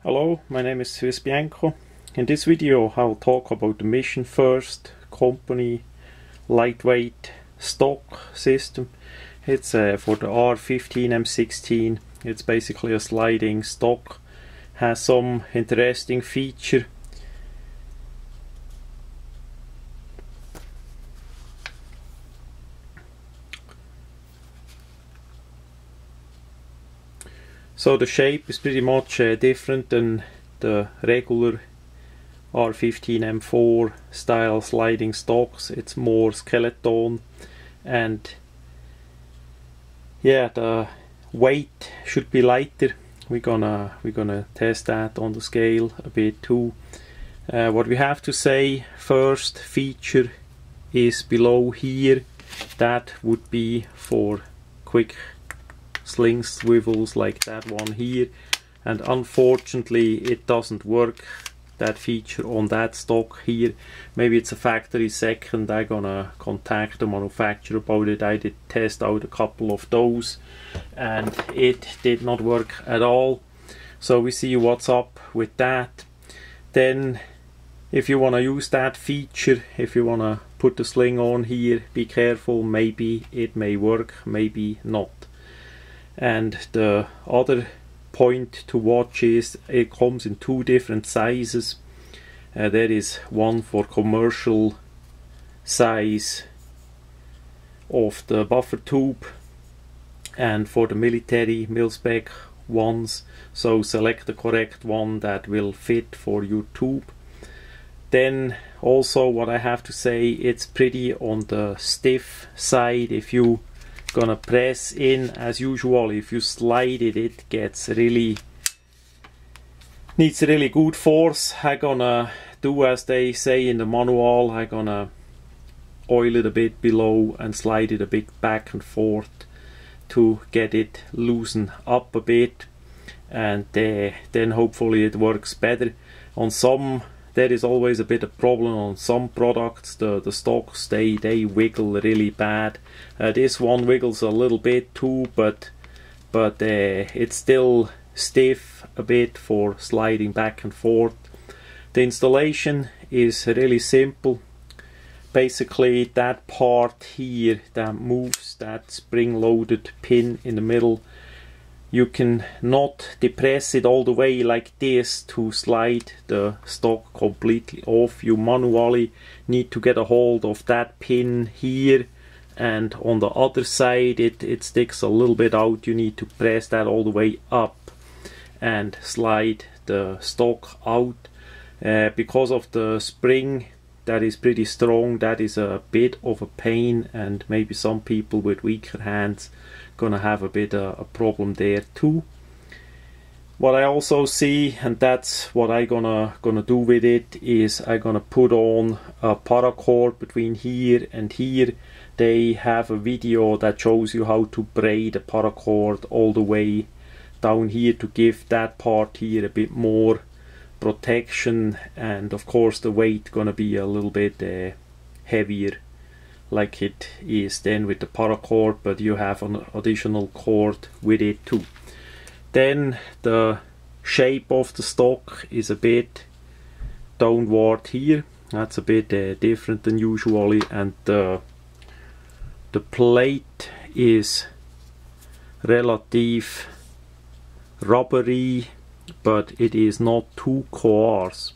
Hello, my name is swissbianco. In this video I'll talk about the Mission First company lightweight stock system. It's for the ar15 M16. It's basically a sliding stock. Has some interesting feature. So the shape is pretty much different than the regular ar15 M4 style sliding stocks. It's more skeleton, and yeah, the weight should be lighter. We're gonna test that on the scale a bit too. What we have to say, first feature is below here. That would be for quick sling swivels like that one here, and unfortunately it doesn't work, that feature on that stock here. Maybe it's a factory second. I'm gonna contact the manufacturer about it. I did test out a couple of those and it did not work at all, so we see what's up with that. Then if you want to use that feature, if you want to put the sling on here, be careful, maybe it may work, maybe not. And the other point to watch is it comes in two different sizes. There is one for commercial size of the buffer tube and for the military mil-spec ones, so select the correct one that will fit for your tube. Then also what I have to say, it's pretty on the stiff side. If you gonna press in as usual, if you slide it, it gets really, needs really good force. I'm gonna do as they say in the manual. I'm gonna oil it a bit below and slide it a bit back and forth to get it loosen up a bit, and then hopefully it works better. On some, there is always a bit of problem on some products. The stocks, they wiggle really bad. This one wiggles a little bit too, but it's still stiff a bit for sliding back and forth. The installation is really simple. Basically that part here that moves, that spring-loaded pin in the middle, you can not depress it all the way like this to slide the stock completely off. You manually need to get a hold of that pin here, and on the other side it sticks a little bit out. You need to press that all the way up and slide the stock out. Because of the spring that is pretty strong, that is a bit of a pain, and maybe some people with weaker hands gonna have a bit of a problem there too. What I also see, and that's what I gonna do with it, is I gonna put on a paracord between here and here. They have a video that shows you how to braid a paracord all the way down here to give that part here a bit more protection, and of course the weight gonna be a little bit heavier like it is then with the paracord, but you have an additional cord with it too. Then the shape of the stock is a bit downward here. That's a bit different than usually, and the plate is relative rubbery, but it is not too coarse.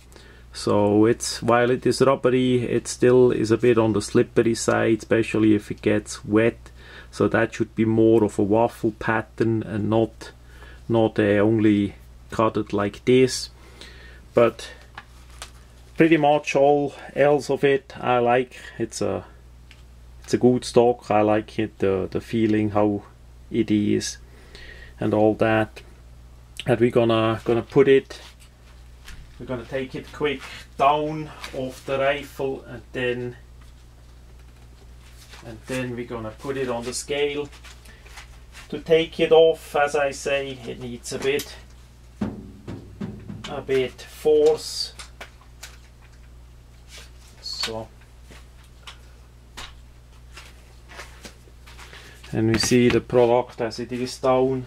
So it's, while it is rubbery, it still is a bit on the slippery side, especially if it gets wet. So that should be more of a waffle pattern and not only cut it like this. But pretty much all else of it I like. It's a good stock. I like it, the feeling how it is and all that. And we're gonna put it, we're gonna take it quick down off the rifle, and then we're gonna put it on the scale. To take it off, as I say, it needs a bit force. So, and we see the product as it is down.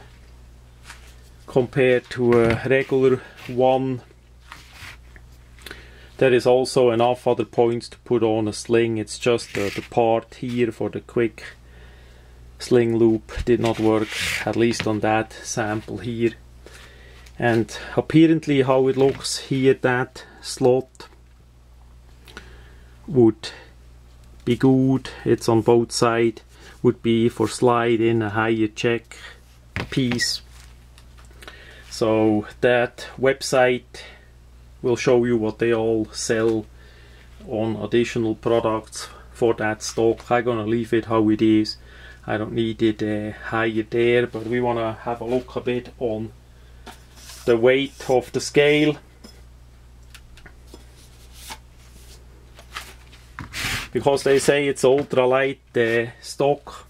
compared to a regular one. There is also enough other points to put on a sling. It's just the part here for the quick sling loop did not work, at least on that sample here. And apparently how it looks here, that slot would be good. It's on both sides, would be for slide in a higher check piece. So that website will show you what they all sell on additional products for that stock. I'm gonna leave it how it is. I don't need it higher there, but we want to have a look a bit on the weight of the scale. Because they say it's ultralight stock.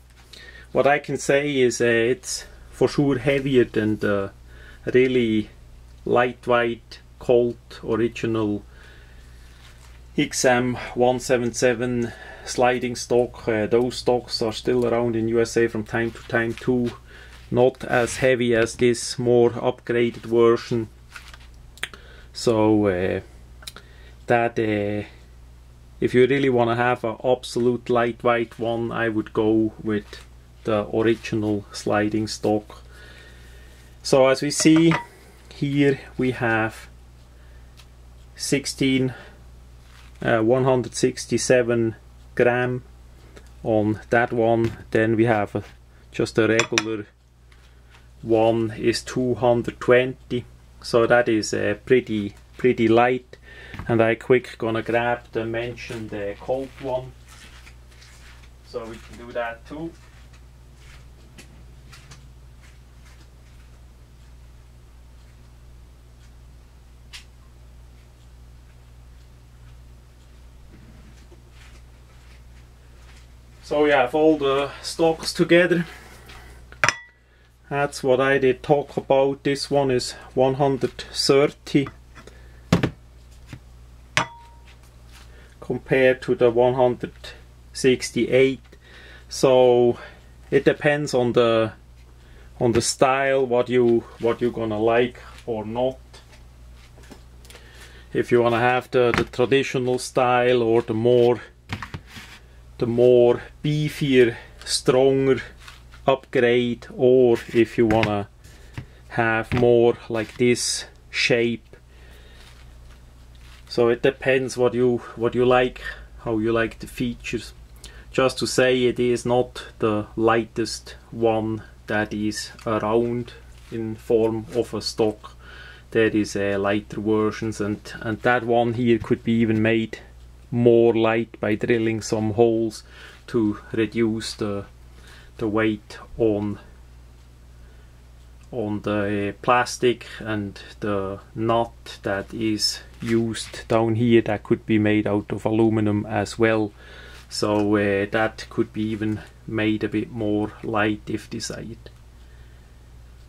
What I can say is it's for sure heavier than the really lightweight Colt original XM177 sliding stock. Those stocks are still around in USA from time to time too. Not as heavy as this more upgraded version. So that if you really want to have an absolute lightweight one, I would go with the original sliding stock. So as we see here, we have 167 gram on that one. Then we have just a regular one is 220, so that is pretty light. And I quick gonna grab the mentioned Colt one, so we can do that too. So we have all the stocks together. That's what I did talk about. This one is 130 compared to the 168. So it depends on the style, what you gonna like or not. If you wanna have the traditional style or the more beefier, stronger upgrade, or if you wanna have more like this shape. So it depends what you like, how you like the features. Just to say, it is not the lightest one that is around in form of a stock. There is lighter versions, and that one here could be even made more light by drilling some holes to reduce the weight on the plastic, and the nut that is used down here that could be made out of aluminum as well. So that could be even made a bit more light if desired.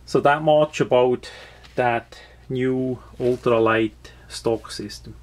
So that much about that new ultralight stock system.